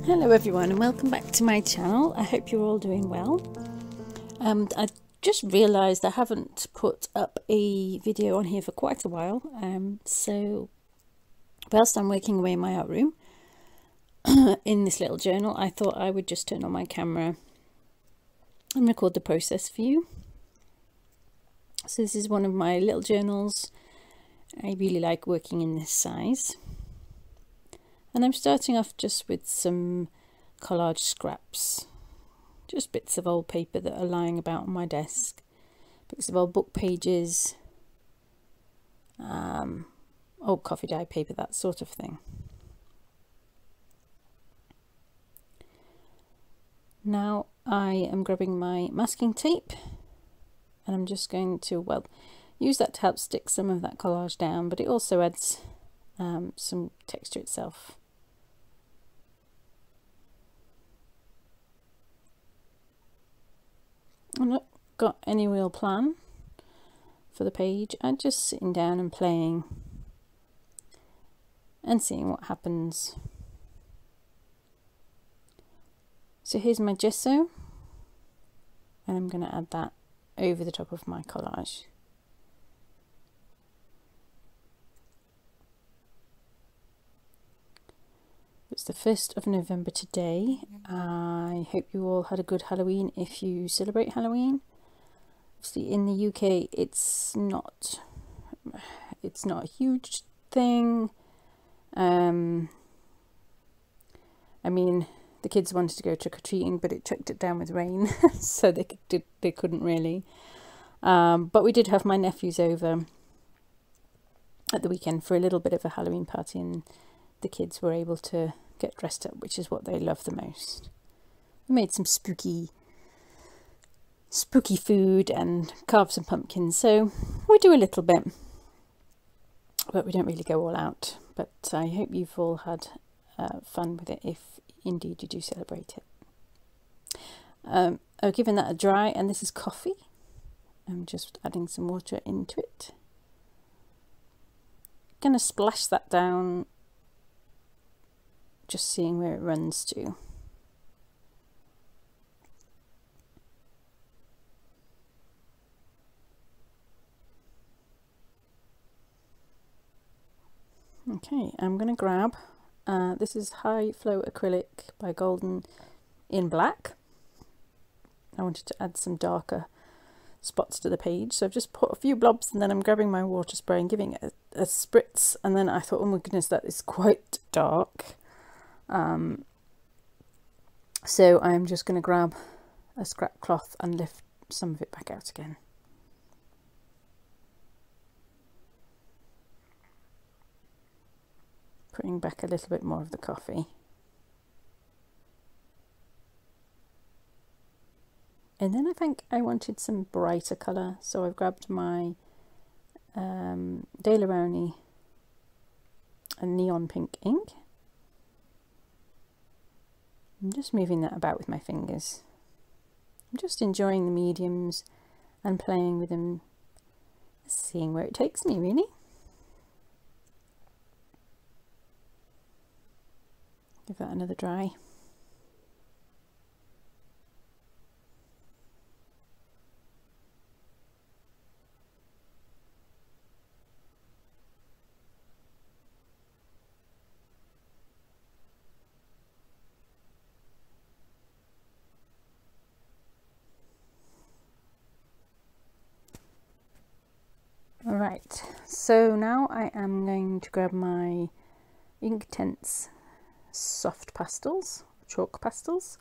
Hello everyone and welcome back to my channel. I hope you're all doing well. I just realised I haven't put up a video on here for quite a while, so whilst I'm working away in my art room in this little journal, I thought I would just turn on my camera and record the process for you. So this is one of my little journals. I really like working in this size. And I'm starting off just with some collage scraps, just bits of old paper that are lying about on my desk, bits of old book pages, old coffee dye paper, that sort of thing. Now I am grabbing my masking tape and I'm just going to, well, use that to help stick some of that collage down, but it also adds some texture itself. I've not got any real plan for the page. I'm just sitting down and playing and seeing what happens. So here's my gesso, and I'm going to add that over the top of my collage. It's the 1st of November today. I hope you all had a good Halloween if you celebrate Halloween. Obviously in the UK it's not a huge thing. I mean, the kids wanted to go trick-or-treating, but it chucked it down with rain, so they couldn't really. But we did have my nephews over at the weekend for a little bit of a Halloween party, and the kids were able to get dressed up, which is what they love the most. We made some spooky food and carved some pumpkins, so we do a little bit, but we don't really go all out. But I hope you've all had fun with it, if indeed you do celebrate it. I've given that a dry, and this is coffee. I'm just adding some water into it. Gonna splash that down, just seeing where it runs to. Okay, I'm going to grab, this is High Flow Acrylic by Goddard in black. I wanted to add some darker spots to the page, so I've just put a few blobs, and then I'm grabbing my water spray and giving it a spritz, and then I thought, oh my goodness, that is quite dark. So I'm just going to grab a scrap cloth and lift some of it back out again. Putting back a little bit more of the coffee. And then I think I wanted some brighter colour, so I've grabbed my Daler-Rowney neon pink ink. I'm just moving that about with my fingers. I'm just enjoying the mediums and playing with them, seeing where it takes me, really. Give that another dry. Right, so now I am going to grab my Inktense soft pastels, chalk pastels.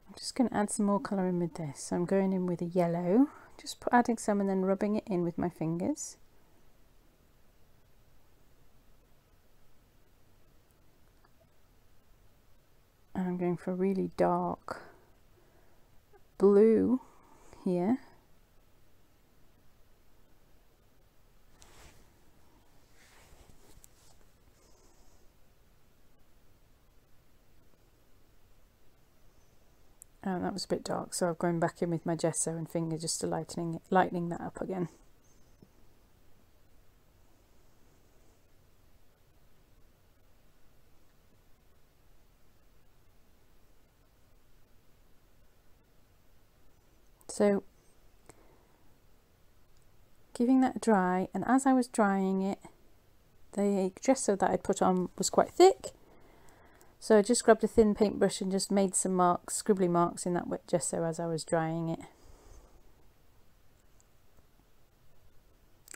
I'm just going to add some more colour in with this. So I'm going in with a yellow, just adding some and then rubbing it in with my fingers. And I'm going for a really dark blue here. That was a bit dark, so I've gone back in with my gesso and finger just to lightening that up again. So giving that a dry, and as I was drying it, the gesso that I put on was quite thick, so I just grabbed a thin paintbrush and just made some marks, scribbly marks in that wet gesso as I was drying it,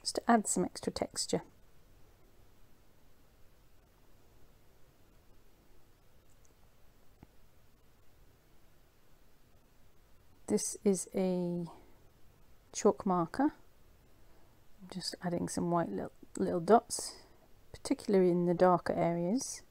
just to add some extra texture. This is a chalk marker. I'm just adding some white little dots, particularly in the darker areas.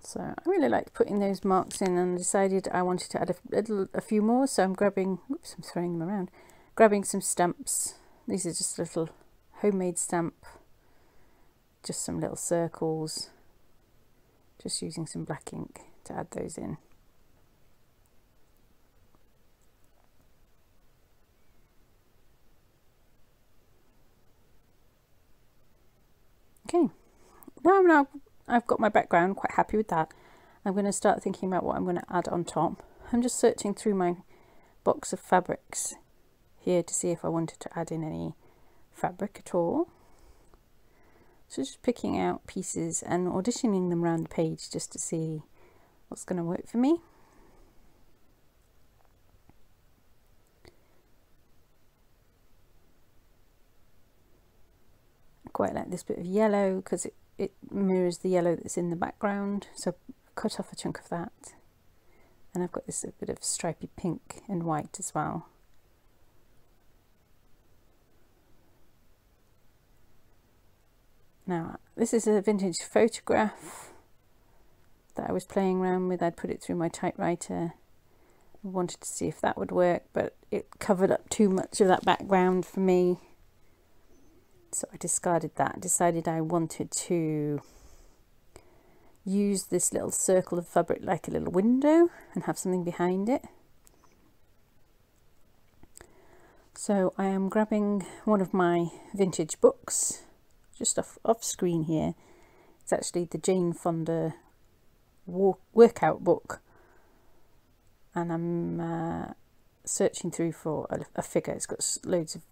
So I really liked putting those marks in, and decided I wanted to add a few more. So I'm grabbing, oops, I'm throwing them around, grabbing some stamps. These are just a little homemade stamp, just some little circles, just using some black ink to add those in. Okay, now I've got my background, quite happy with that. I'm going to start thinking about what I'm going to add on top. I'm just searching through my box of fabrics here to see if I wanted to add in any fabric at all. So just picking out pieces and auditioning them around the page just to see what's going to work for me. I quite like this bit of yellow because it mirrors the yellow that's in the background, so cut off a chunk of that. And I've got this a bit of stripy pink and white as well. Now this is a vintage photograph that I was playing around with. I'd put it through my typewriter. I wanted to see if that would work, but it covered up too much of that background for me. So I discarded that, decided I wanted to use this little circle of fabric like a little window and have something behind it. So I am grabbing one of my vintage books, just off screen here. It's actually the Jane Fonda workout book, and I'm searching through for a figure. It's got loads of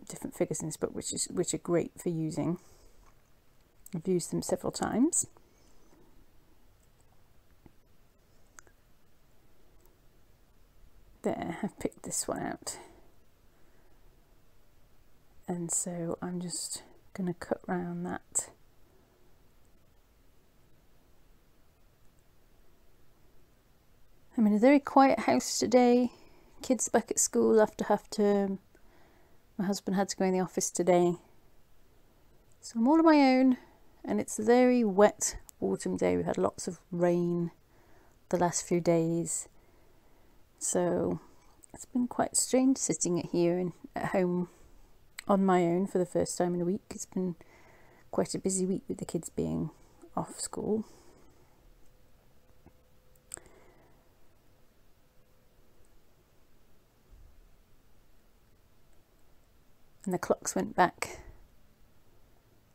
different figures in this book, which are great for using. I've used them several times. There, I've picked this one out, and so I'm just going to cut round that. I'm in a very quiet house today. Kids back at school after half term. My husband had to go in the office today, so I'm all on my own, and it's a very wet autumn day. We've had lots of rain the last few days, so it's been quite strange sitting here at home on my own for the first time in a week. It's been quite a busy week with the kids being off school. And the clocks went back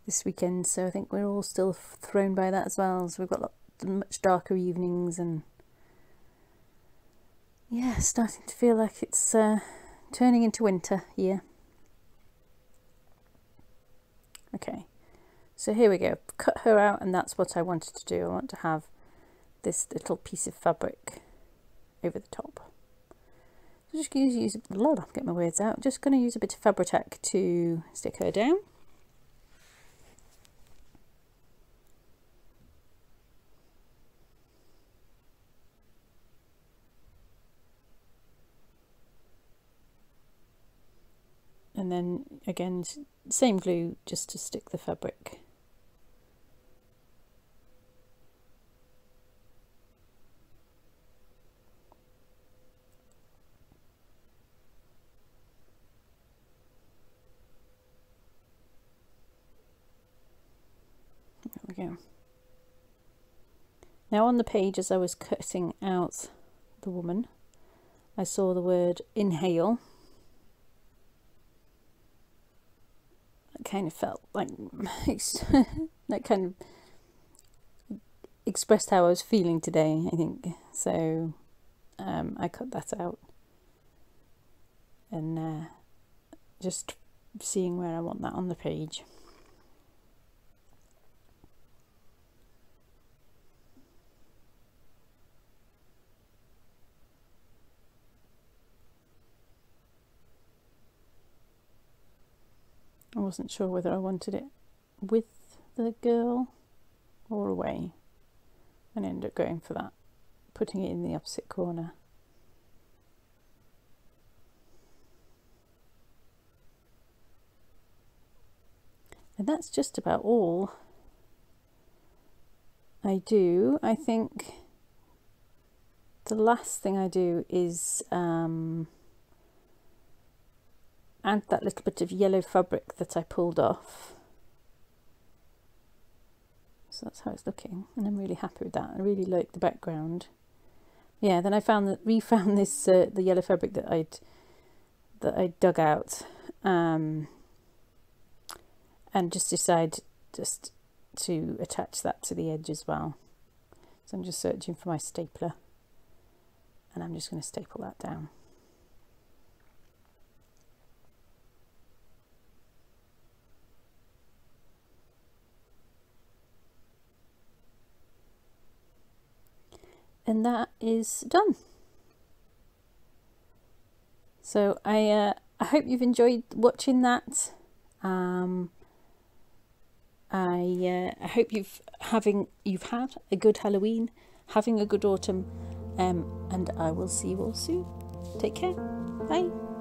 this weekend, so I think we're all still thrown by that as well. So we've got much darker evenings, and yeah, starting to feel like it's turning into winter here. Okay, so here we go. Cut her out, and that's what I wanted to do. I want to have this little piece of fabric over the top. I'm just going to use a lot. Get my words out. Just going to use a bit of Fabri-Tac to stick her down. And then again, same glue just to stick the fabric. There we go. Now on the page, as I was cutting out the woman, I saw the word inhale. It kind of felt like that kind of expressed how I was feeling today, I think. So I cut that out, and just seeing where I want that on the page. I wasn't sure whether I wanted it with the girl or away, and I ended up going for that, putting it in the opposite corner. And that's just about all I do. I think the last thing I do is add that little bit of yellow fabric that I pulled off. So that's how it's looking, and I'm really happy with that. I really like the background. Yeah, then I refound this the yellow fabric that I dug out, and just decide just to attach that to the edge as well. So I'm just searching for my stapler, and I'm just going to staple that down. And that is done. So I hope you've enjoyed watching that. I hope you've had a good Halloween, having a good autumn, and I will see you all soon. Take care. Bye.